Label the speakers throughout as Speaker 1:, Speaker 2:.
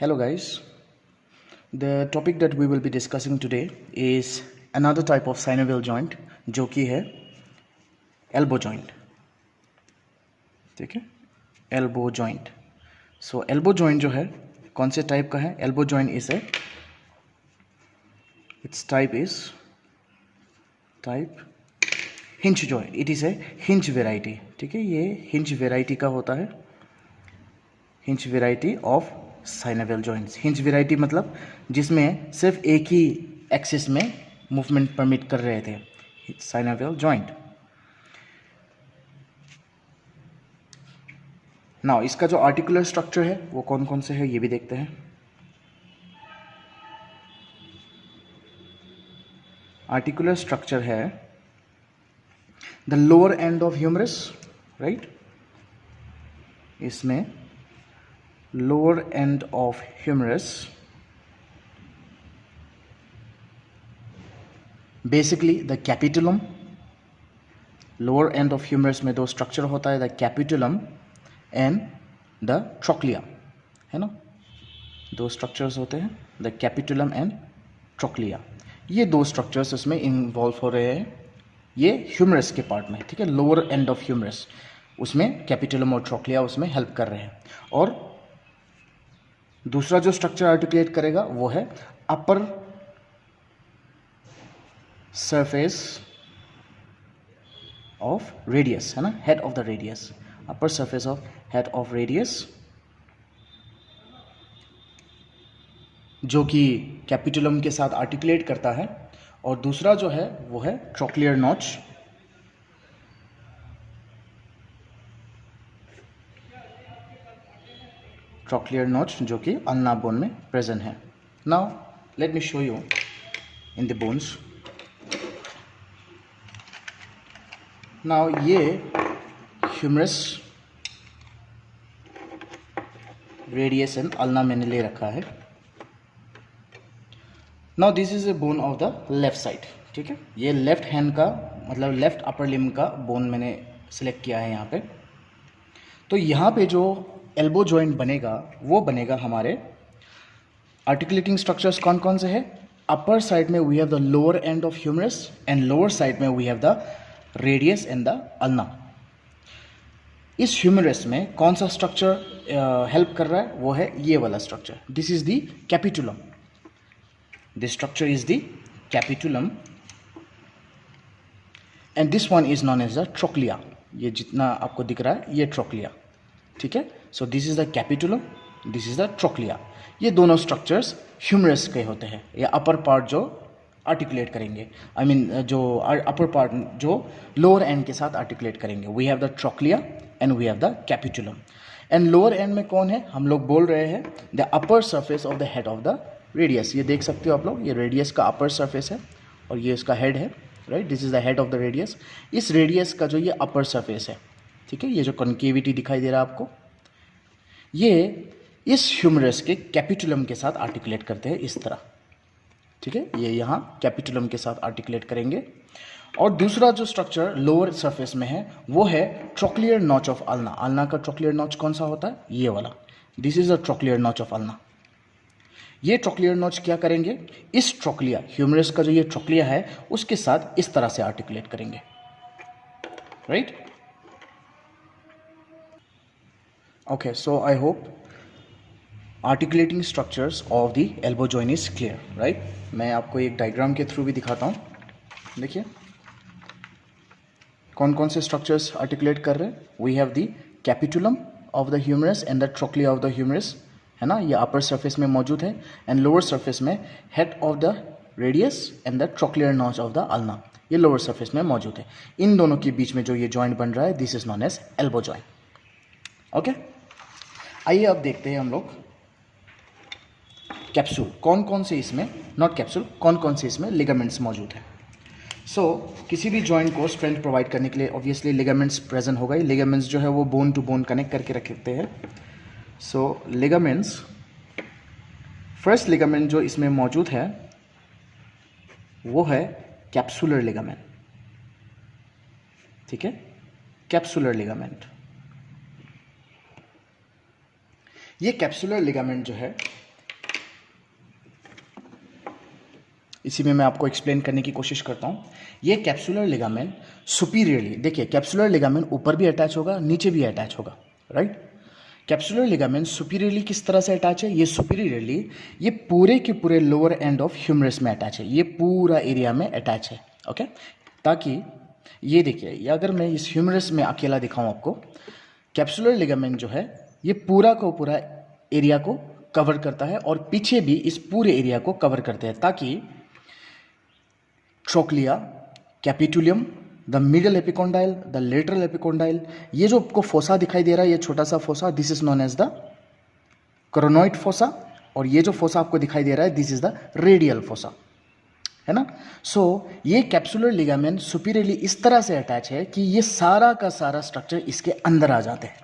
Speaker 1: Hello guys, the topic that we will be discussing today is another type of synovial joint जो कि है elbow joint. ठीक है, elbow joint. So elbow joint जो है कौन से टाइप का है? Elbow joint is its type is hinge joint. It is a hinge variety. ठीक है, ये hinge variety का होता है. Hinge variety of synovial joints. Hinge variety मतलब जिसमें सिर्फ एक ही एक्सिस में मूवमेंट परमिट कर रहे थे, साइनोवियल जॉइंट. नाउ इसका जो आर्टिकुलर स्ट्रक्चर है वो कौन कौन से है ये भी देखते हैं. आर्टिकुलर स्ट्रक्चर है the lower end of humerus, right. इसमें lower end of humerus, basically the capitulum. lower end of humerus में दो स्ट्रक्चर होता है, the capitulum and the trochlea, है ना. दो स्ट्रक्चर्स होते हैं, the capitulum and trochlea. ये दो स्ट्रक्चर्स उसमें इन्वॉल्व हो रहे हैं ये ह्यूमरस के पार्ट में. ठीक है, लोअर एंड ऑफ ह्यूमरस उसमें कैपिटुलम और ट्रोक्लिया उसमें हेल्प कर रहे हैं. और दूसरा जो स्ट्रक्चर आर्टिकुलेट करेगा वो है अपर सरफेस ऑफ रेडियस, है ना, head of the radius. Upper surface of head of radius जो कि कैपिटुलम के साथ आर्टिकुलेट करता है. और दूसरा जो है वो है ट्रोक्लियर नॉच. ट्रोक्लियर नॉच जो कि अल्ना बोन में प्रेजेंट है. Now let me show you in the bones. Now ये ह्यूमरस, रेडियस एंड अल्ना मैंने ले रखा है. Now this is a bone of the left side. ठीक है, ये लेफ्ट हैंड का मतलब लेफ्ट अपर लिम्ब का बोन मैंने सिलेक्ट किया है यहाँ पे. तो यहाँ पे जो एल्बो जॉइंट बनेगा वो बनेगा हमारे आर्टिकुलेटिंग स्ट्रक्चर्स कौन कौन से हैं. अपर साइड में we have the lower end of humerus and lower side में we have the radius and the ulna. इस ह्यूमरस में कौन सा स्ट्रक्चर हेल्प कर रहा है वो है ये वाला structure. This is the capitulum. This structure is the capitulum and this one is known as the trochlea. ये जितना आपको दिख रहा है ये ट्रोक्लिया. ठीक है, so this is the capitulum, this is the trochlea. ये दोनों स्ट्रक्चर्स ह्यूमरस के होते हैं या अपर पार्ट जो आर्टिकुलेट करेंगे, आई मीन जो अपर पार्ट जो लोअर एंड के साथ आर्टिकुलेट करेंगे. We have the trochlea and we have the capitulum. And lower end में कौन है, हम लोग बोल रहे हैं the upper surface of the head of the radius. ये देख सकते हो आप लोग, ये रेडियस का अपर सरफेस है और ये इसका हेड है, right. This is the head of the radius. इस रेडियस का जो ये अपर सरफेस है, ठीक है, ये जो कॉन्केविटी दिखाई दे रहा है आपको, ये इस ह्यूमरस के कैपिटुलम के साथ आर्टिकुलेट करते हैं इस तरह. ठीक है, ये यहाँ कैपिटुलम के साथ आर्टिकुलेट करेंगे. और दूसरा जो स्ट्रक्चर लोअर सरफेस में है वो है trochlear notch of ulna. Ulna का ट्रोक्लियर नॉच कौन सा होता है, ये वाला. This is the trochlear notch of ulna. ये ट्रोक्लियर नॉच क्या करेंगे, इस ट्रोक्लिया ह्यूमरस का जो ये ट्रोक्लिया है उसके साथ इस तरह से आर्टिकुलेट करेंगे, right. Okay, so I hope articulating structures of the elbow joint is clear, right? मैं आपको एक डायग्राम के थ्रू भी दिखाता हूँ. देखिए कौन कौन से स्ट्रक्चर्स आर्टिकुलेट कर रहे हैं. We have the capitulum of the humerus and the trochlea of the humerus, है ना, ये अपर सरफेस में मौजूद है. एंड लोअर सरफेस में head of the radius and the trochlear notch of the ulna, ये लोअर सरफेस में मौजूद है. इन दोनों के बीच में जो ये जॉइंट बन रहा है this is known as elbow joint. Okay, आइए अब देखते हैं हम लोग कैप्सूल कौन कौन से इसमें, नॉट कैप्सूल, कौन कौन से इसमें लिगामेंट्स मौजूद हैं. सो किसी भी जॉइंट को स्ट्रेंथ प्रोवाइड करने के लिए ऑब्वियसली लिगामेंट्स प्रेजेंट होगा. लिगामेंट्स जो है वो बोन टू बोन कनेक्ट करके रखते हैं. सो लिगामेंट्स, फर्स्ट लिगामेंट जो इसमें मौजूद है वो है कैप्सुलर लिगामेंट. ठीक है, कैप्सुलर लिगामेंट. ये कैप्सुलर लिगामेंट जो है इसी में मैं आपको एक्सप्लेन करने की कोशिश करता हूँ। ये कैप्सुलर लिगामेंट सुपीरियरली, देखिए कैप्सुलर लिगामेंट ऊपर भी अटैच होगा, नीचे भी अटैच होगा, राइट। कैप्सुलर लिगामेंट सुपीरियरली किस तरह से अटैच है, ये सुपीरियरली ये पूरे के पूरे लोअर एंड ऑफ ह्यूमरस में अटैच है, ये पूरा एरिया में अटैच है, ओके। ताकि ये देखिए, ये अगर मैं इस ह्यूमरस में अकेला दिखाऊं आपको, कैप्सुलर लिगामेंट जो है ये पूरा को पूरा एरिया को कवर करता है और पीछे भी इस पूरे एरिया को कवर करते हैं, ताकि trochlea, capitulum, the middle epicondyle, the lateral epicondyle, ये जो आपको फोसा दिखाई दे रहा है, ये छोटा सा fossa, this is known as the coronoid fossa, और ये जो फोसा आपको दिखाई दे रहा है, this is the radial fossa, है ना। सो ये कैप्सुलर लिगामेंट सुपीरियरली इस तरह से अटैच है कि ये सारा का सारा स्ट्रक्चर इसके अंदर आ जाते हैं,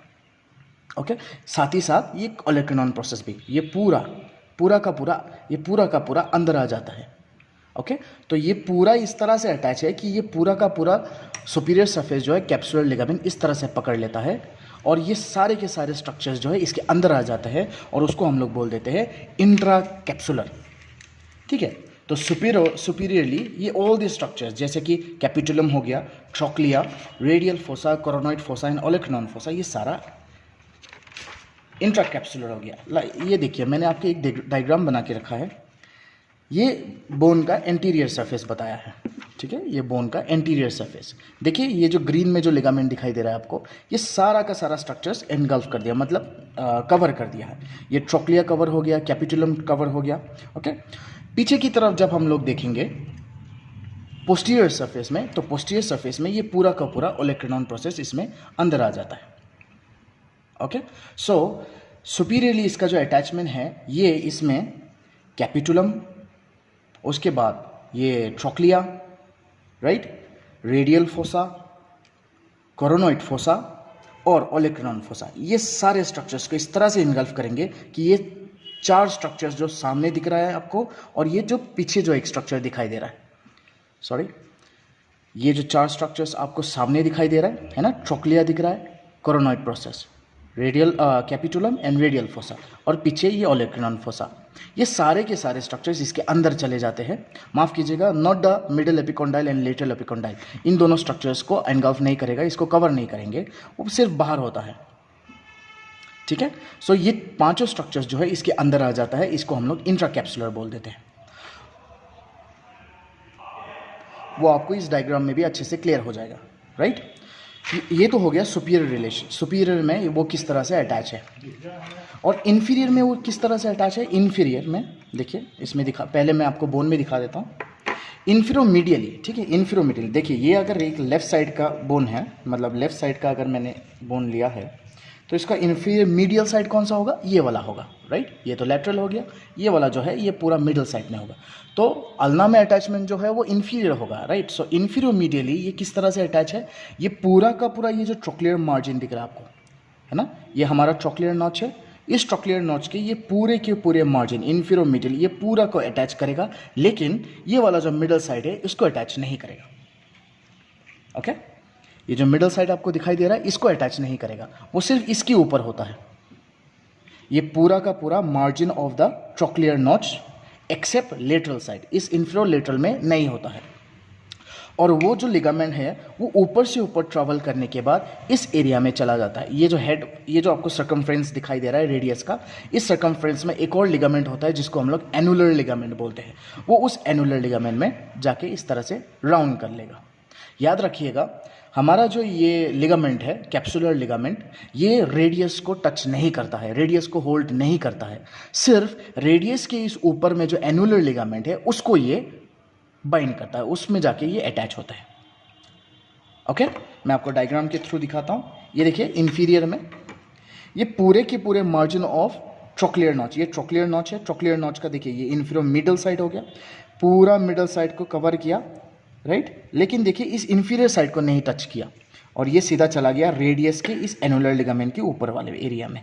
Speaker 1: ओके। साथ ही साथ ये ओलेक्रिनॉन प्रोसेस भी, ये पूरा का पूरा अंदर आ जाता है, ओके। तो ये पूरा इस तरह से अटैच है कि ये पूरा का पूरा सुपीरियर सरफेस जो है कैप्सुलर लिगामेंट इस तरह से पकड़ लेता है और ये सारे के सारे स्ट्रक्चर्स जो है इसके अंदर आ जाते हैं और उसको हम लोग बोल देते हैं इंट्रा कैप्सुलर, ठीक है। तो सुपीरियरली ये ऑल दी स्ट्रक्चर्स जैसे कि कैपिटुलम हो गया, trochlea, radial fossa, coronoid fossa and olecranon fossa, ये सारा इंट्रा कैप्सुलर हो गया। ये देखिए, मैंने आपके एक डायग्राम बना के रखा है, ये बोन का एंटीरियर सरफेस बताया है, ठीक है। ये बोन का एंटीरियर सरफेस देखिए, ये जो ग्रीन में जो लिगामेंट दिखाई दे रहा है आपको, ये सारा का सारा स्ट्रक्चर्स एनगल्फ कर दिया, मतलब कवर कर दिया है। ये ट्रोक्लिया कवर हो गया, कैपिटुलम कवर हो गया, ओके। पीछे की तरफ जब हम लोग देखेंगे पोस्टीरियर सरफेस में, तो पोस्टीरियर सरफेस में ये पूरा का पूरा ओलेक्रिनॉन प्रोसेस इसमें अंदर आ जाता है, ओके। सो सुपीरियरली इसका जो अटैचमेंट है ये इसमें कैपिटुलम, उसके बाद ये trochlea, right, radial fossa, coronoid fossa और ओलेक्रिनॉन फोसा, ये सारे स्ट्रक्चर्स को इस तरह से इनगल्फ करेंगे कि ये 4 स्ट्रक्चर्स जो सामने दिख रहा है आपको और ये जो पीछे जो एक स्ट्रक्चर दिखाई दे रहा है, सॉरी, ये जो 4 स्ट्रक्चर्स आपको सामने दिखाई दे रहा है ना, ट्रोक्लिया दिख रहा है, coronoid process, radial capitulum and radial fossa, और पीछे ये ओलेक्रिनॉन फोसा, ये सारे के सारे स्ट्रक्चर्स इसके अंदर चले जाते हैं। माफ़ कीजिएगा, not the middle epicondyle and lateral epicondyle, इन दोनों स्ट्रक्चर्स को एनगल्फ नहीं करेगा, इसको कवर नहीं करेंगे, वो सिर्फ बाहर होता है, ठीक है। सो ये 5 स्ट्रक्चर्स जो है इसके अंदर आ जाता है, इसको हम लोग इंट्राकैप्सुलर बोल देते हैं। वो आपको इस डायग्राम में भी अच्छे से क्लियर हो जाएगा, राइट। ये तो हो गया सुपीरियर रिलेशन, सुपीरियर में वो किस तरह से अटैच है, और इन्फीरियर में वो किस तरह से अटैच है। इन्फीरियर में देखिए, इसमें पहले मैं आपको बोन में दिखा देता हूँ। इन्फीरोमीडियली, ठीक है, इन्फीरोमीडियल, देखिए ये अगर एक लेफ्ट साइड का बोन है, मतलब लेफ्ट साइड का अगर मैंने बोन लिया है, तो इसका इन्फीरियर मीडियल साइड कौन सा होगा, ये वाला होगा, राइट। ये तो लेटरल हो गया, ये वाला जो है ये पूरा मिडिल साइड में होगा, तो अल्ना में अटैचमेंट जो है वो इन्फीरियर होगा, राइट। सो इन्फीरोमीडियली ये किस तरह से अटैच है, ये पूरा का पूरा ये जो ट्रोक्लियर मार्जिन दिख रहा है आपको, है ना, ये हमारा ट्रोक्लियर नॉच है, इस ट्रोक्लियर नॉच के ये पूरे के पूरे मार्जिन इन्फीरोमीडियल ये पूरा को अटैच करेगा, लेकिन ये वाला जो मिडल साइड है इसको अटैच नहीं करेगा, ओके। ये जो मिडल साइड आपको दिखाई दे रहा है इसको अटैच नहीं करेगा, वो सिर्फ इसके ऊपर होता है। ये पूरा का पूरा margin of the trochlear notch except lateral side, इस इंफीरियर लेटरल में नहीं होता है, और वो जो लिगामेंट है वो ऊपर से ऊपर ट्रैवल करने के बाद इस एरिया में चला जाता है। ये जो हेड, ये जो आपको सर्कमफ्रेंस दिखाई दे रहा है रेडियस का, इस सर्कमफ्रेंस में एक और लिगामेंट होता है जिसको हम लोग एनुलर लिगामेंट बोलते हैं, वो उस एनुलर लिगामेंट में जाके इस तरह से राउंड कर लेगा। याद रखिएगा, हमारा जो ये लिगामेंट है कैप्सुलर लिगामेंट, ये रेडियस को टच नहीं करता है, रेडियस को होल्ड नहीं करता है, सिर्फ रेडियस के इस ऊपर में जो एनुलर लिगामेंट है उसको ये बाइंड करता है, उसमें जाके ये अटैच होता है, ओके। मैं आपको डायग्राम के थ्रू दिखाता हूँ। ये देखिए, इंफीरियर में ये पूरे के पूरे मार्जिन ऑफ ट्रोक्लियर नॉच, ये ट्रोक्लियर नॉच है, ट्रोक्लियर नॉच का देखिए ये इंफीरियर मिडल साइड हो गया, पूरा मिडल साइड को कवर किया, राइट। लेकिन देखिए इस इंफीरियर साइड को नहीं टच किया और ये सीधा चला गया रेडियस के इस एनुलर लिगामेंट के ऊपर वाले एरिया में,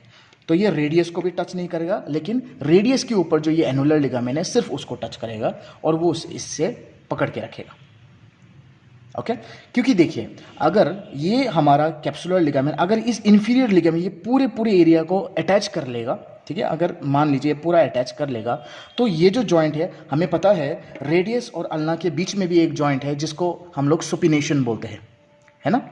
Speaker 1: तो ये रेडियस को भी टच नहीं करेगा, लेकिन रेडियस के ऊपर जो ये एनुलर लिगामेंट है सिर्फ उसको टच करेगा और वो इससे पकड़ के रखेगा, ओके। क्योंकि देखिए, अगर ये हमारा कैप्सुलर लिगामेंट अगर इस इंफीरियर लिगामेंट ये पूरे एरिया को अटैच कर लेगा, ठीक है, अगर मान लीजिए पूरा अटैच कर लेगा तो ये जो जॉइंट है, हमें पता है रेडियस और अल्ना के बीच में भी एक जॉइंट है जिसको हम लोग सुपिनेशन बोलते हैं, है ना।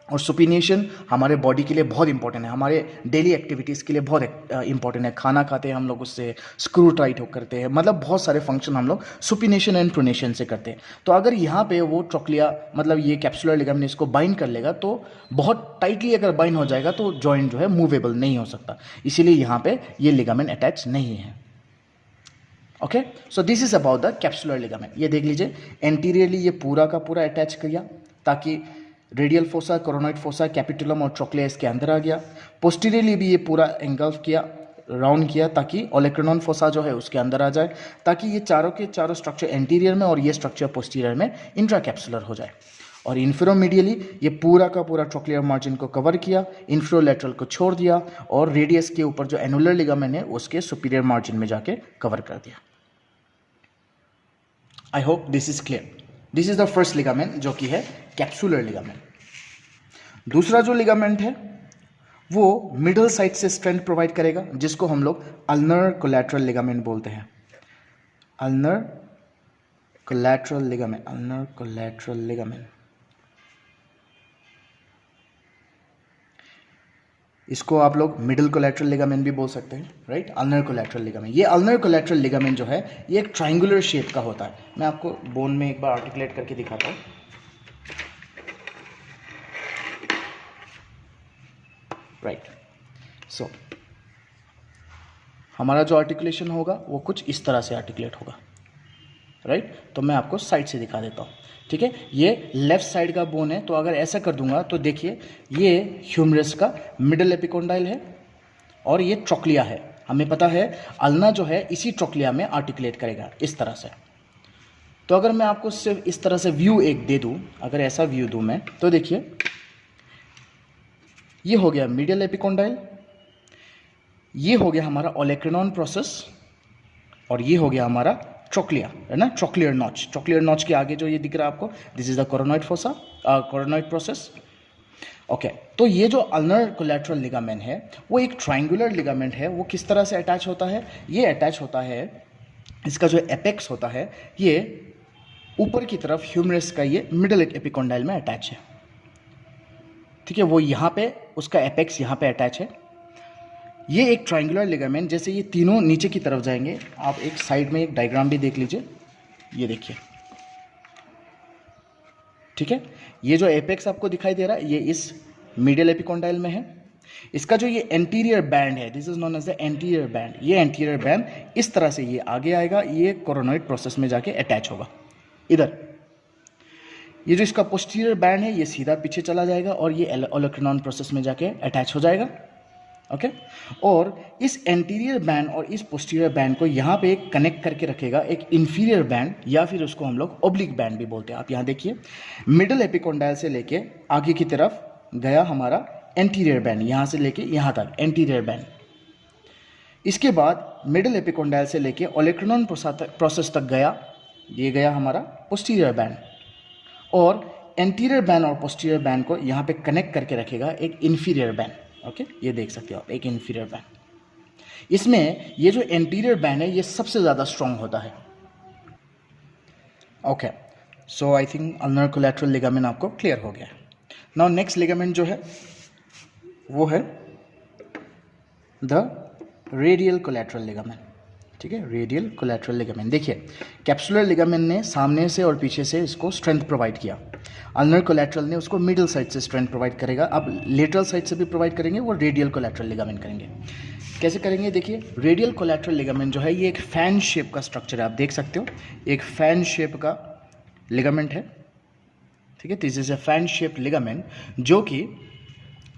Speaker 1: और सुपिनेशन हमारे बॉडी के लिए बहुत इंपॉर्टेंट है, हमारे डेली एक्टिविटीज़ के लिए बहुत इंपॉर्टेंट है। खाना खाते हैं हम लोग उससे, स्क्रू टाइट हो करते हैं, मतलब बहुत सारे फंक्शन हम लोग सुपिनेशन एंड प्रोनेशन से करते हैं। तो अगर यहाँ पे वो ट्रोक्लिया मतलब ये कैप्सुलर लिगामेंट इसको बाइंड कर लेगा तो बहुत टाइटली अगर बाइंड हो जाएगा तो जॉइंट जो है मूवेबल नहीं हो सकता, इसीलिए यहाँ पे ये लिगामेंट अटैच नहीं है। Okay, so this is about the capsular ligament. ये देख लीजिए, एंटीरियरली ये पूरा का पूरा अटैच किया ताकि radial fossa, coronoid fossa, capitulum और ट्रोक्लिया इसके अंदर आ गया। पोस्टीरियरली भी ये पूरा एंगल्फ किया, राउंड किया ताकि ओलेक्रेनॉन फोसा जो है उसके अंदर आ जाए, ताकि ये चारों के चारों स्ट्रक्चर एंटीरियर में और ये स्ट्रक्चर पोस्टीरियर में इंट्राकैप्सुलर हो जाए। और इन्फेरोमीडियली ये पूरा का पूरा ट्रोक्लियर मार्जिन को कवर किया, इन्फ्रोलेटरल को छोड़ दिया और रेडियस के ऊपर जो एनुलर लिगामेंट है उसके सुपीरियर मार्जिन में जाके कवर कर दिया। I hope this is clear. This is the first ligament जो कि है कैप्सुलर लिगामेंट। दूसरा जो लिगामेंट है वो मिडल साइड से स्ट्रेंथ प्रोवाइड करेगा, जिसको हम लोग अल्नर कोलैटरल लिगामेंट बोलते हैं। Ulnar collateral ligament, ulnar collateral ligament. इसको आप लोग मिडल कोलैटरल लिगामेंट भी बोल सकते हैं, राइट। अल्नर कोलैटरल लिगामेंट, ये अल्नर कोलैटरल लिगामेंट जो है ये एक ट्रायंगुलर शेप का होता है। मैं आपको बोन में एक बार आर्टिकुलेट करके दिखाता हूँ। राइट, सो हमारा जो आर्टिकुलेशन होगा वो कुछ इस तरह से आर्टिकुलेट होगा, राइट। तो मैं आपको साइड से दिखा देता हूँ, ठीक है। ये लेफ्ट साइड का बोन है, तो अगर ऐसा कर दूंगा तो देखिए ये ह्यूमरस का मिडल एपिकोंडाइल है और ये ट्रोक्लिया है। हमें पता है अल्ना जो है इसी ट्रोक्लिया में आर्टिकुलेट करेगा इस तरह से। तो अगर मैं आपको सिर्फ इस तरह से व्यू एक दे दूं, अगर ऐसा व्यू दूं मैं, तो देखिए ये हो गया मिडियल एपिकोंडाइल, ये हो गया हमारा ओलेक्रेनॉन प्रोसेस और ये हो गया हमारा ट्रोक्लिया, है ना, ट्रोक्लियर नॉच। ट्रोक्लियर नॉच के आगे जो ये दिख रहा है आपको, this is the coronoid fossa, coronoid process. Okay, तो ये जो अल्नर कोलैटरल लिगामेंट है वो एक ट्रायंगुलर लिगामेंट है। वो किस तरह से अटैच होता है? ये अटैच होता है, इसका जो एपेक्स होता है ये ऊपर की तरफ ह्यूमरस का ये मिडल एपिकोंडाइल में अटैच है, ठीक है। वो यहाँ पे उसका एपेक्स यहाँ पे अटैच है। ये एक ट्रायंगुलर लिगामेंट, जैसे ये तीनों नीचे की तरफ जाएंगे। आप एक साइड में एक डायग्राम भी देख लीजिए, ये देखिए, ठीक है। ये जो एपेक्स आपको दिखाई दे रहा है ये इस मीडियल एपिकोंडाइल में है। इसका जो ये एंटीरियर बैंड है, this is known as the anterior band. ये एंटीरियर बैंड इस तरह से ये आगे आएगा, ये कोरोनॉइड प्रोसेस में जाके अटैच होगा इधर। ये जो इसका पोस्टीरियर बैंड है ये सीधा पीछे चला जाएगा और ये ओलेक्रेनॉन प्रोसेस में जाके अटैच हो जाएगा, ओके। और इस एंटीरियर बैंड और इस पोस्टीरियर बैंड को यहाँ पे कनेक्ट करके रखेगा एक इंफीरियर बैंड, या फिर उसको हम लोग ओब्लिक बैंड भी बोलते हैं। आप यहाँ देखिए, मिडल एपिकोंडाइल से लेके आगे की तरफ गया हमारा एंटीरियर बैंड, यहाँ से लेके यहाँ तक एंटीरियर बैंड। इसके बाद मिडल एपिकोंडाइल से लेके ओलेक्रेनॉन प्रोसेस तक गया, ये गया हमारा पोस्टीरियर बैंड। और एंटीरियर बैंड और पोस्टीरियर बैंड को यहाँ पे कनेक्ट करके रखेगा एक इंफीरियर बैंड, ओके। ये देख सकते हो आप, एक इंफीरियर बैंड। इसमें ये जो एंटीरियर बैंड है ये सबसे ज़्यादा स्ट्रॉन्ग होता है, okay. So I think ulnar collateral ligament आपको क्लियर हो गया है। नाउ नेक्स्ट लिगामेंट जो है वो है द रेडियल कोलैटरल लिगामेंट, ठीक है। रेडियल कोलैटरल लिगामेंट, देखिए कैप्सुलर लिगामेंट ने सामने से और पीछे से इसको स्ट्रेंथ प्रोवाइड किया, अल्नर कोलैटरल ने उसको मिडिल साइड से स्ट्रेंथ प्रोवाइड करेगा। अब लेटरल साइड से भी प्रोवाइड करेंगे, वो रेडियल कोलैटरल लिगामेंट करेंगे। कैसे करेंगे? देखिए, रेडियल कोलैटरल लिगामेंट जो है ये एक फैन शेप का स्ट्रक्चर है, आप देख सकते हो, एक फैन शेप का लिगामेंट है, ठीक है। This is a fan shape ligament जो कि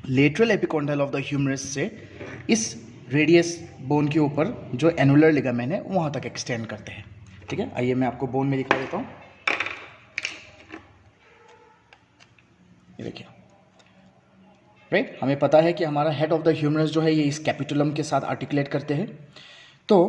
Speaker 1: lateral epicondyle of the humerus से इस रेडियस बोन के ऊपर जो एनुलर लिगामेंट है वहाँ तक एक्सटेंड करते हैं, ठीक है। आइए मैं आपको बोन में दिखा देता हूँ, ये देखिए, राइट। हमें पता है कि हमारा हेड ऑफ द ह्यूमरस जो है ये इस कैपिटुलम के साथ आर्टिकुलेट करते हैं। तो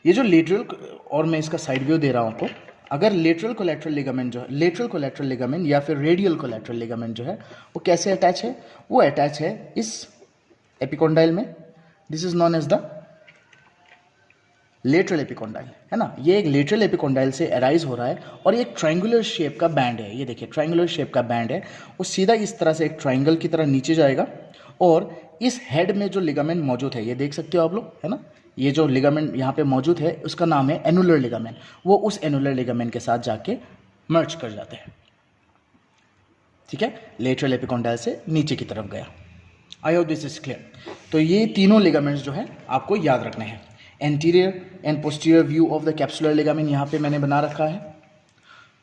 Speaker 1: ये जो लेटरल, और मैं इसका साइड व्यू दे रहा हूँ आपको, अगर लेटरल कोलैटरल लिगामेंट जो है, लेटरल कोलैटरल लिगामेंट या फिर रेडियल कोलैटरल लिगामेंट जो है वो कैसे अटैच है? वो अटैच है इस एपिकोंडाइल में, this is known as the lateral epicondyle, है ना। ये एक लेटरल एपिकोंडाइल से अराइज हो रहा है और ये एक ट्रायंगुलर शेप का बैंड है। ये देखिए ट्रायंगुलर शेप का बैंड है, वो सीधा इस तरह से एक ट्रायंगल की तरह नीचे जाएगा और इस हेड में जो लिगामेंट मौजूद है, ये देख सकते हो आप लोग, है ना। ये जो लिगामेंट यहाँ पे मौजूद है उसका नाम है एनुलर लिगामेंट। वो उस एनुलर लिगामेंट के साथ जाके मर्ज कर जाते हैं, ठीक है। लेटरल एपिकोंडाइल से नीचे की तरफ गया। I hope this is clear. तो ये तीनों लिगामेंट्स जो है आपको याद रखने हैं। Anterior and posterior view of the capsular ligament यहाँ पे मैंने बना रखा है,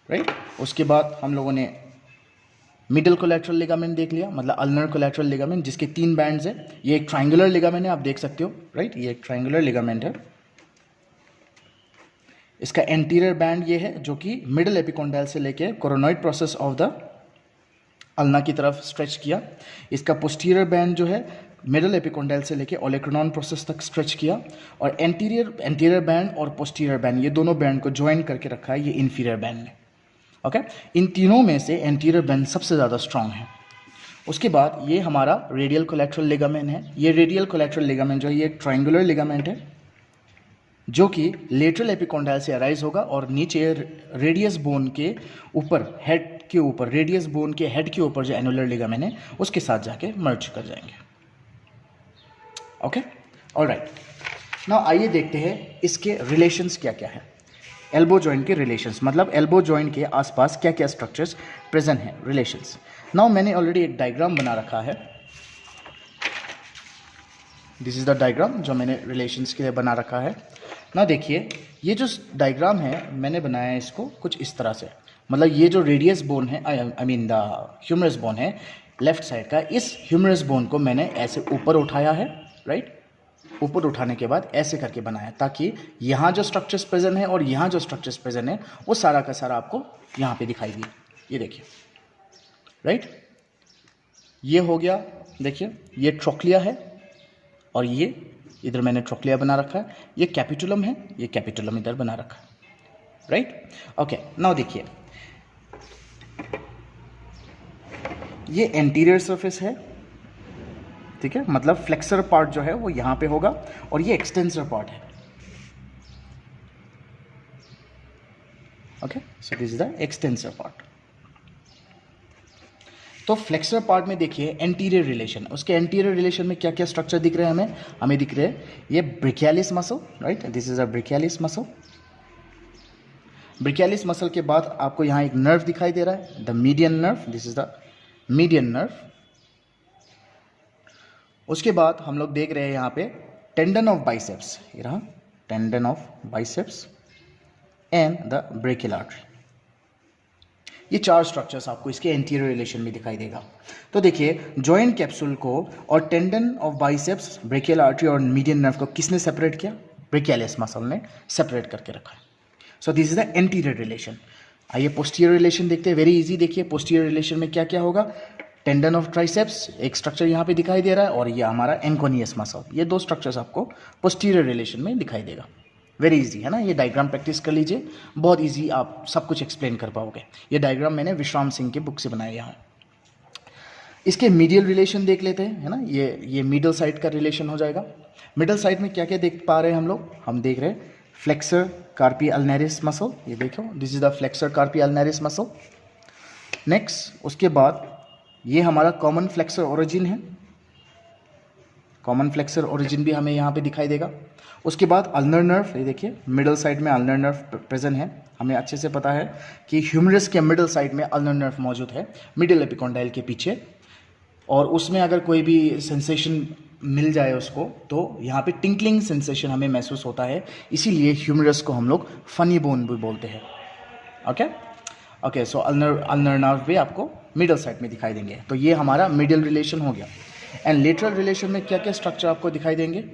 Speaker 1: राइट। उसके बाद हम लोगों ने मिडल कोलैटरल लिगामेंट देख लिया, मतलब अल्नर कोलैटरल लिगामेंट जिसके 3 बैंड्स हैं। ये एक ट्रायंगुलर लिगामेंट है, आप देख सकते हो, राइट। ये एक ट्रायंगुलर लिगामेंट है। इसका एंटीरियर बैंड ये है जो कि मिडल एपिकोंडाइल से लेके coronoid process of the ulna की तरफ स्ट्रेच किया। इसका पोस्टीरियर बैंड जो है मिडल एपिकोंडाइल से लेके ओलेक्रोनॉन प्रोसेस तक स्ट्रेच किया। और एंटीरियर बैंड और पोस्टीरियर बैंड, ये दोनों बैंड को ज्वाइन करके रखा है ये इंफीरियर बैंड ने, ओके। इन तीनों में से एंटीरियर बैंड सबसे ज़्यादा स्ट्रांग है। उसके बाद ये हमारा रेडियल कोलैटरल लिगामेंट है। ये रेडियल कोलैटरल लिगामेंट जो है ये एक ट्रायंगुलर लिगामेंट है जो कि लेटरल एपिकोंडाइल से अराइज होगा और नीचे रेडियस बोन के ऊपर, हेड के ऊपर, रेडियस बोन के हेड के ऊपर जो एनुलर लिगामेंट है उसके साथ जाके मर्ज कर जाएंगे, ओके। ऑलराइट, नाउ आइए देखते हैं इसके रिलेशंस क्या क्या है। एल्बो जॉइंट के रिलेशंस, मतलब एल्बो जॉइंट के आसपास क्या क्या स्ट्रक्चर्स प्रेजेंट हैं, रिलेशंस। नाउ मैंने ऑलरेडी एक डायग्राम बना रखा है। दिस इज द डायग्राम जो मैंने रिलेशंस के लिए बना रखा है ना। देखिए ये जो डायग्राम है मैंने बनाया है इसको कुछ इस तरह से, मतलब ये जो रेडियस बोन है, I mean the humerus bone है लेफ्ट साइड का, इस ह्यूमरस बोन को मैंने ऐसे ऊपर उठाया है, राइट। ऊपर उठाने के बाद ऐसे करके बनाया ताकि यहाँ जो स्ट्रक्चर्स प्रेजेंट है और यहाँ जो स्ट्रक्चर्स प्रेजेंट है वो सारा का सारा आपको यहाँ पे दिखाई दिए। ये देखिए, राइट। ये हो गया, देखिए ये ट्रोक्लिया है और ये इधर मैंने ट्रोक्लिया बना रखा है। ये कैपिटुलम है, ये कैपिटुलम इधर बना रखा है, राइट। ओके, नाउ देखिए ये एंटीरियर सरफेस है, ठीक है, मतलब फ्लेक्सर पार्ट जो है वो यहाँ पे होगा और ये एक्सटेंसर पार्ट है, okay. So this is the extensor part. तो फ्लेक्सर पार्ट में देखिए एंटीरियर रिलेशन, उसके एंटीरियर रिलेशन में क्या क्या स्ट्रक्चर दिख रहे हैं हमें दिख रहे हैं ये brachialis muscle, right. This is a brachialis muscle. Brachialis muscle के बाद आपको यहाँ एक नर्व दिखाई दे रहा है, the median nerve. This is the median nerve. उसके बाद हम लोग देख रहे हैं यहाँ पे टेंडन ऑफ बाइसेप्स, ये रहा tendon of biceps and the brachial artery. ये 4 स्ट्रक्चर्स आपको इसके एंटीरियर रिलेशन में दिखाई देगा। तो देखिए जॉइंट कैप्सूल को और tendon of biceps, brachial artery और मीडियन नर्व को किसने सेपरेट किया? ब्रेकियालिस मसल ने सेपरेट करके रखा है। So this is the anterior relation. आइए पोस्टीरियर रिलेशन देखते हैं, वेरी इजी। देखिए पोस्टीरियर रिलेशन में क्या क्या होगा, टेंडन ऑफ ट्राइसेप्स एक स्ट्रक्चर यहाँ पे दिखाई दे रहा है और ये हमारा एंकोनियस मसल, ये 2 स्ट्रक्चर्स आपको पोस्टीरियर रिलेशन में दिखाई देगा। वेरी इजी है ना, ये डायग्राम प्रैक्टिस कर लीजिए, बहुत इजी, आप सब कुछ एक्सप्लेन कर पाओगे। ये डायग्राम मैंने विश्राम सिंह के बुक से बनाया यहाँ। इसके मीडियल रिलेशन देख लेते हैं, है ना। ये मिडल साइड का रिलेशन हो जाएगा। मिडल साइड में क्या क्या देख पा रहे हैं हम देख रहे हैं फ्लेक्सर कार्पी अल्नेरिस मसल, ये देखो this is the flexor carpi ulnaris muscle. Next उसके बाद ये हमारा कॉमन फ्लेक्सर ओरिजिन है, कॉमन फ्लेक्सर ओरिजिन भी हमें यहाँ पे दिखाई देगा। उसके बाद अल्नर नर्व, ये देखिए मिडल साइड में अल्नर नर्व प्रेजेंट है। हमें अच्छे से पता है कि ह्यूमरस के मिडल साइड में अल्नर नर्व मौजूद है, मिडिल एपिकोंडाइल के पीछे, और उसमें अगर कोई भी सेंसेशन मिल जाए उसको तो यहाँ पे टिंकलिंग सेंसेशन हमें महसूस होता है, इसीलिए ह्यूमरस को हम लोग फनी बोन भी बोलते हैं, ओके। सो अल्नर नर्व भी आपको मिडल साइड में दिखाई देंगे। तो ये हमारा मिडिल रिलेशन हो गया। एंड लेटरल रिलेशन में क्या क्या स्ट्रक्चर आपको दिखाई देंगे,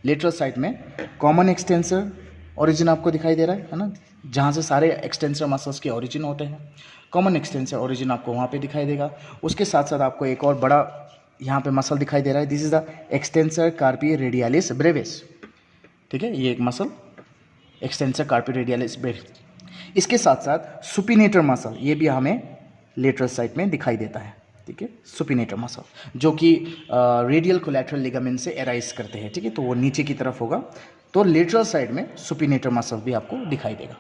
Speaker 1: लेटरल साइड में कॉमन एक्सटेंसर ओरिजिन आपको दिखाई दे रहा है ना, जहाँ से सारे एक्सटेंसर मसल्स के ओरिजिन होते हैं। कॉमन एक्सटेंसर ओरिजिन आपको वहाँ पे दिखाई देगा। उसके साथ साथ आपको एक और बड़ा यहाँ पे मसल दिखाई दे रहा है, this is the extensor कार्पी radialis Brevis, ठीक है। ये एक मसल एक्सटेंसर कार्पी रेडियालिस ब्रेविस। इसके साथ साथ सुपिनेटर मसल, ये भी हमें लेटरल साइड में दिखाई देता है, ठीक है, सुपिनेटर मसल जो कि रेडियल कोलैटरल लिगामेंट से एराइज करते हैं, ठीक है, तो वो नीचे की तरफ होगा, तो लेटरल साइड में सुपिनेटर मसल भी आपको दिखाई देगा।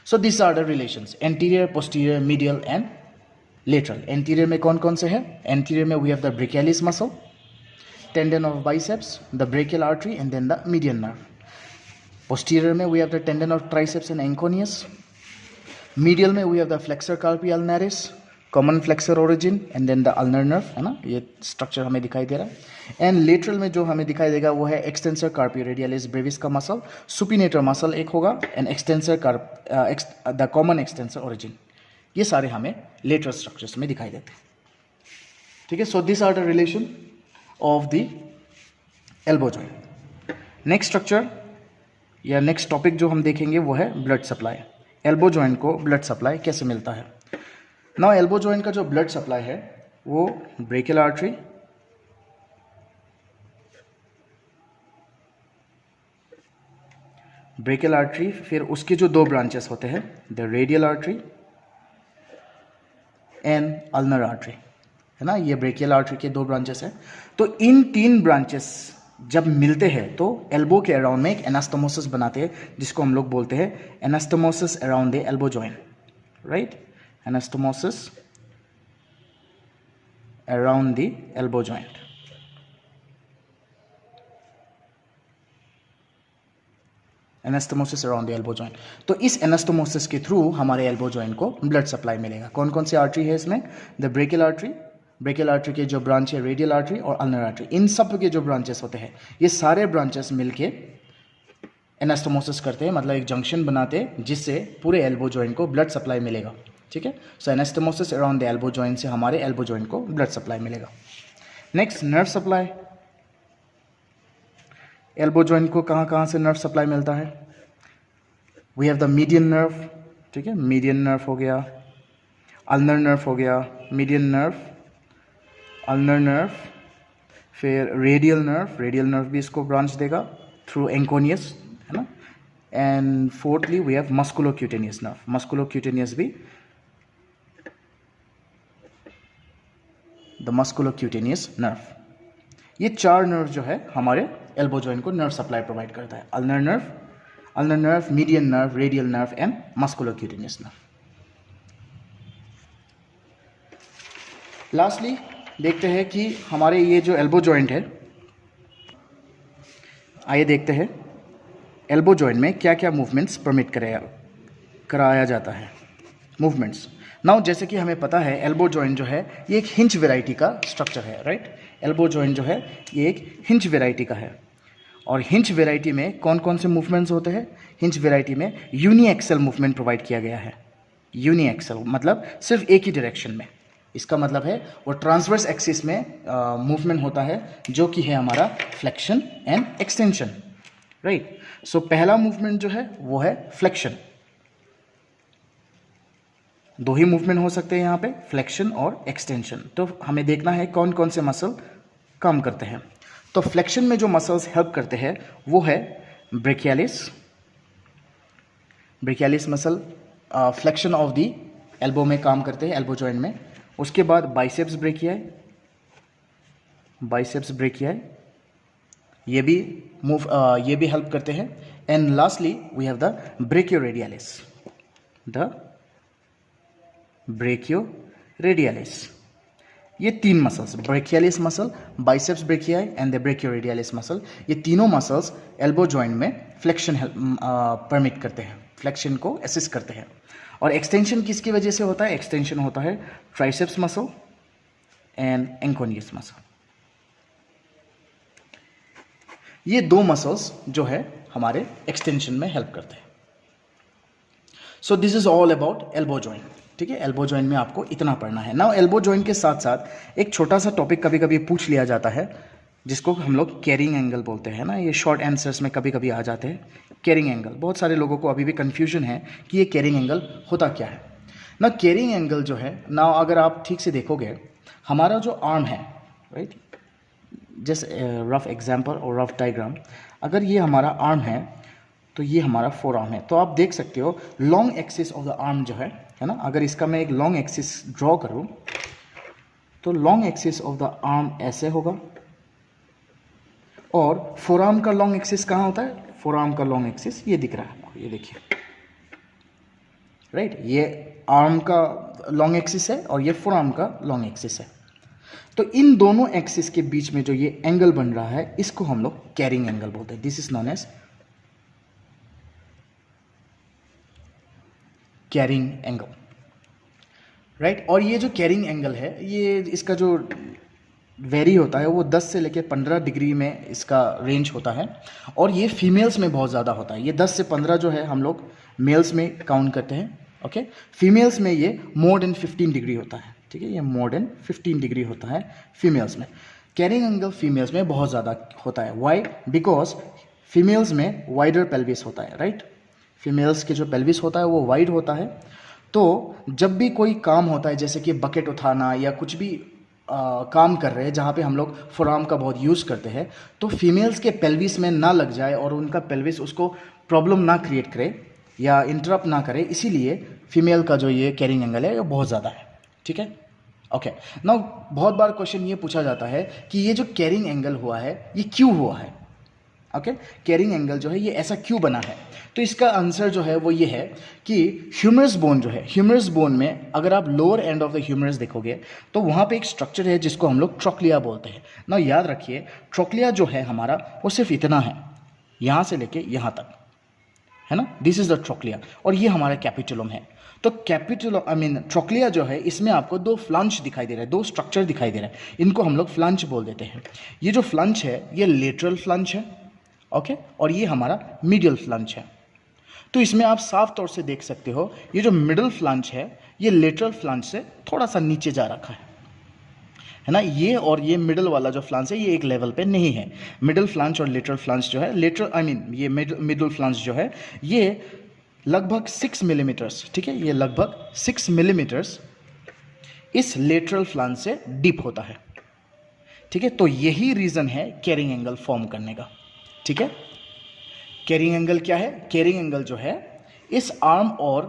Speaker 1: So this are the relations, anterior, posterior, medial and lateral. Anterior में कौन कौन से हैं? एंटीरियर में we have the brachialis muscle, tendon of biceps, the brachial artery and then the median nerve. Posterior में we have the tendon of triceps and anconeus. Medial में we have the flexor carpi ulnaris, common flexor origin and then the ulnar nerve, है ना, ये structure हमें दिखाई दे रहा है। एंड लेटरल में जो हमें दिखाई देगा वो है एक्सटेंसर कार्पी रेडियलिस ब्रेविस का मसल, सुपिनेटर मसल एक होगा and extensor the common extensor origin. ये सारे हमें लेटरल स्ट्रक्चर्स में दिखाई देते हैं, ठीक है। So this are the relation of the elbow joint. Next structure या नेक्स्ट टॉपिक जो हम देखेंगे वो है ब्लड सप्लाई। एल्बो जॉइंट को ब्लड सप्लाई कैसे मिलता है? नाउ एल्बो जॉइंट का जो ब्लड सप्लाई है वो ब्रेकियल आर्टरी, फिर उसके जो दो ब्रांचेस होते हैं, the radial artery and ulnar artery, है ना, ये ब्रेकियल आर्टरी के दो ब्रांचेस हैं। तो इन तीन ब्रांचेस जब मिलते हैं तो एल्बो के अराउंड में एक एनास्टोमोसिस बनाते हैं, जिसको हम लोग बोलते हैं anastomosis around the elbow joint, right, anastomosis around the elbow joint. Anastomosis around the elbow joint. तो इस एनास्टोमोसिस के थ्रू हमारे एल्बो जॉइंट को ब्लड सप्लाई मिलेगा। कौन कौन सी आर्टरी है इसमें? द ब्रेकियल आर्टरी के जो ब्रांच है रेडियल आर्टरी और अल्नर आर्टरी, इन सब के जो ब्रांचेस होते हैं ये सारे ब्रांचेस मिलके एनास्टोमोसिस करते हैं, मतलब एक जंक्शन बनाते हैं जिससे पूरे एल्बो जॉइंट को ब्लड सप्लाई मिलेगा, ठीक है। So anastomosis around the elbow joint से हमारे एल्बो जॉइंट को ब्लड सप्लाई मिलेगा। Next, nerve supply. Elbow joint को कहाँ कहाँ से नर्व सप्लाई मिलता है? We have the median nerve, ठीक है, मीडियन नर्व हो गया, अल्नर नर्व हो गया, मीडियन नर्व, अल्नर नर्व, फिर रेडियल नर्व भी इसको ब्रांच देगा थ्रू एंकोनियस, है ना, and fourthly we have musculocutaneous nerve, musculocutaneous भी, द मस्कुलोक्यूटेनियस नर्व। ये चार नर्व जो है हमारे एल्बो जॉइंट को नर्व सप्लाई प्रोवाइड करता है, ulnar nerve, median nerve, radial nerve and musculocutaneous nerve. Lastly देखते हैं कि हमारे ये जो एल्बो जॉइंट है, आइए देखते हैं एल्बो जॉइंट में क्या क्या मूवमेंट्स परमिट कराया जाता है। मूवमेंट्स नाउ, जैसे कि हमें पता है एल्बो जॉइंट जो है ये एक हिंज वैरायटी का स्ट्रक्चर है, राइट। एल्बो जॉइंट जो है ये एक हिंज वैरायटी का है, और हिंज वैरायटी में कौन कौन से मूवमेंट्स होते हैं? हिंज वैरायटी में यूनी एक्सल मूवमेंट प्रोवाइड किया गया है। यूनी एक्सल मतलब सिर्फ एक ही डायरेक्शन में, इसका मतलब है वो ट्रांसवर्स एक्सिस में मूवमेंट होता है, जो कि है हमारा फ्लेक्शन एंड एक्सटेंशन, राइट। सो पहला मूवमेंट जो है वो है फ्लेक्शन। दो ही मूवमेंट हो सकते हैं यहाँ पे, फ्लेक्शन और एक्सटेंशन। तो हमें देखना है कौन कौन से मसल काम करते हैं। तो फ्लेक्शन में जो मसल्स हेल्प करते हैं वो है brachialis muscle, flexion of the elbow में काम करते हैं, एल्बो जॉइंट में। उसके बाद बाइसेप्स ब्रेकियाई, ये भी हेल्प करते हैं। And lastly we have the brachioradialis. ये तीन muscles, brachialis muscle, biceps brachii and the brachioradialis muscle, ये तीनों मसल्स एल्बो जॉइंट में फ्लेक्शन परमिट करते हैं, फ्लेक्शन को असिस्ट करते हैं। और एक्सटेंशन किसकी वजह से होता है? एक्सटेंशन होता है ट्राइसेप्स मसल एंड एंकोनियस मसल। ये दो मसल्स जो है हमारे एक्सटेंशन में हेल्प करते हैं। So this is all about elbow joint, ठीक है। एल्बो जॉइंट में आपको इतना पढ़ना है। नाउ एल्बो जॉइंट के साथ साथ एक छोटा सा टॉपिक कभी कभी पूछ लिया जाता है, जिसको हम लोग कैरिंग एंगल बोलते हैं ना। ये शॉर्ट आंसर्स में कभी कभी आ जाते हैं कैरिंग एंगल। बहुत सारे लोगों को अभी भी कन्फ्यूजन है कि ये कैरिंग एंगल होता क्या है ना। कैरिंग एंगल जो है ना, अगर आप ठीक से देखोगे, हमारा जो आर्म है, राइट, जस्ट रफ एग्जाम्पल और रफ डायग्राम, अगर ये हमारा आर्म है तो ये हमारा फोर आर्म है। तो आप देख सकते हो long axis of the arm जो है ना, अगर इसका मैं एक लॉन्ग एक्सिस ड्रॉ करूँ तो long axis of the arm ऐसे होगा, और फोर आर्म का लॉन्ग एक्सिस कहाँ होता है? फोर आर्म का लॉन्ग एक्सिस ये दिख रहा है आपको, ये देखिए, राइट, ये आर्म का लॉन्ग एक्सिस है और ये फोर आर्म का लॉन्ग एक्सिस है। तो इन दोनों एक्सिस के बीच में जो ये एंगल बन रहा है, इसको हम लोग कैरिंग एंगल बोलते हैं। This is known as carrying angle, right. और ये जो कैरिंग एंगल है, ये इसका जो वेरी होता है वो 10 से लेकर 15 डिग्री में इसका रेंज होता है, और ये फीमेल्स में बहुत ज़्यादा होता है। ये 10 से 15 जो है हम लोग मेल्स में काउंट करते हैं, ओके। फीमेल्स में ये मोर देन 15 डिग्री होता है, ठीक है, ये मोर देन 15 डिग्री होता है फीमेल्स में। कैरिंग एंगल फीमेल्स में बहुत ज़्यादा होता है। वाई? बिकॉज फीमेल्स में वाइडर पेल्विस होता है, राइट। फीमेल्स के जो पेल्विस होता है वो वाइड होता है। तो जब भी कोई काम होता है, जैसे कि बकेट उठाना या कुछ भी काम कर रहे हैं जहाँ पे हम लोग फोरआर्म का बहुत यूज़ करते हैं, तो फीमेल्स के पेल्विस में ना लग जाए और उनका पेल्विस उसको प्रॉब्लम ना क्रिएट करे या इंटरप्ट ना करे, इसीलिए फीमेल का जो ये कैरिंग एंगल है ये बहुत ज़्यादा है, ठीक है, ओके। नाउ बहुत बार क्वेश्चन ये पूछा जाता है कि ये जो कैरिंग एंगल हुआ है ये क्यों हुआ है, ओके। कैरिंग एंगल जो है ये ऐसा क्यों बना है? तो इसका आंसर जो है वो ये है कि ह्यूमरस बोन जो है, ह्यूमरस बोन में अगर आप lower end of the humerus देखोगे तो वहाँ पे एक स्ट्रक्चर है जिसको हम लोग ट्रोक्लिया बोलते हैं ना। याद रखिए, ट्रोक्लिया जो है हमारा वो सिर्फ इतना है, यहाँ से लेके यहाँ तक, है ना, दिस इज द ट्रोक्लिया, और ये हमारा कैपिटुलम है। तो कैपिटुलम ट्रोक्लिया जो है, इसमें आपको दो फ्लंच दिखाई दे रहा है, दो स्ट्रक्चर दिखाई दे रहा है, इनको हम लोग फ्लंच बोल देते हैं। ये जो फ्लंच है ये लेटरल फ्लंच है, ओके, और ये हमारा मीडियल फ्लंच है। तो इसमें आप साफ तौर से देख सकते हो ये जो मिडल फ्लंच है ये लेटरल फ्लंच से थोड़ा सा नीचे जा रखा है ना। ये और ये मिडल वाला जो फ्लंच है ये एक लेवल पे नहीं है। मिडल फ्लंच और लेटरल फ्लंच जो है, ये मिडल फ्लंच जो है ये लगभग 6 मिलीमीटर्स, ठीक है, ये लगभग 6 मिलीमीटर्स इस लेटरल फ्लंच से डीप होता है, ठीक है। तो यही रीज़न है कैरिंग एंगल फॉर्म करने का, ठीक है। कैरिंग एंगल क्या है? कैरिंग एंगल जो है इस आर्म और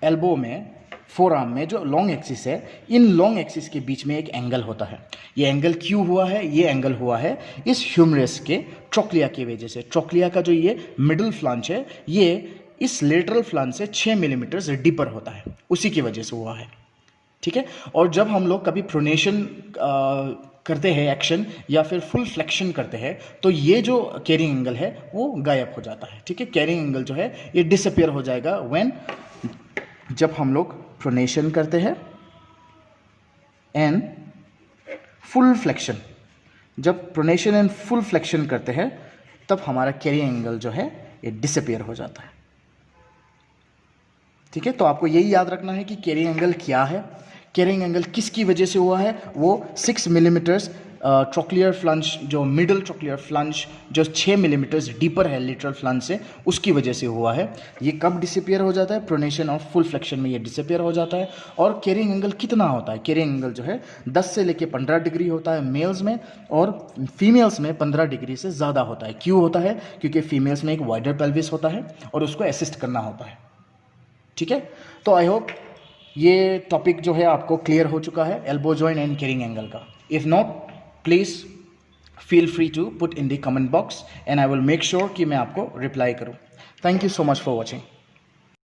Speaker 1: एल्बो में, फोर आर्म में जो लॉन्ग एक्सिस है, इन लॉन्ग एक्सिस के बीच में एक एंगल होता है। ये एंगल क्यों हुआ है? ये एंगल हुआ है इस ह्यूमरस के ट्रोक्लिया की वजह से। ट्रोक्लिया का जो ये मिडल फ्लंच है ये इस लेटरल फ्लंच से 6 मिलीमीटर डीपर होता है, उसी की वजह से हुआ है, ठीक है। और जब हम लोग कभी प्रोनेशन करते हैं एक्शन या फिर फुल फ्लेक्शन करते हैं तो ये जो कैरिंग एंगल है वो गायब हो जाता है, ठीक है। कैरिंग एंगल जो है ये डिसअपियर हो जाएगा जब हम लोग प्रोनेशन करते हैं एंड फुल फ्लेक्शन। जब प्रोनेशन एंड फुल फ्लेक्शन करते हैं तब हमारा कैरिंग एंगल जो है ये डिसअपियर हो जाता है, ठीक है। तो आपको यही याद रखना है कि कैरिंग एंगल क्या है, कैरिंग एंगल किसकी वजह से हुआ है। वो 6 मिलीमीटर्स ट्रोक्लियर फ्लंच, जो मिडल ट्रोक्लियर फ्लंच जो 6 मिलीमीटर्स डीपर है लेटरल फ्लंच से, उसकी वजह से हुआ है। ये कब डिसअपियर हो जाता है? प्रोनेशन और फुल फ्लेक्शन में ये डिसअपियर हो जाता है। और कैरिंग एंगल कितना होता है? कैरिंग एंगल जो है 10 से लेकर 15 डिग्री होता है मेल्स में, और फीमेल्स में 15 डिग्री से ज़्यादा होता है। क्यों होता है? क्योंकि फीमेल्स में एक वाइडर पेल्विस होता है और उसको असिस्ट करना होता है, ठीक है। तो आई होप ये टॉपिक जो है आपको क्लियर हो चुका है elbow joint and carrying angle का। If not, please feel free to put in the comment box and I will make sure कि मैं आपको रिप्लाई करूं। Thank you so much for watching.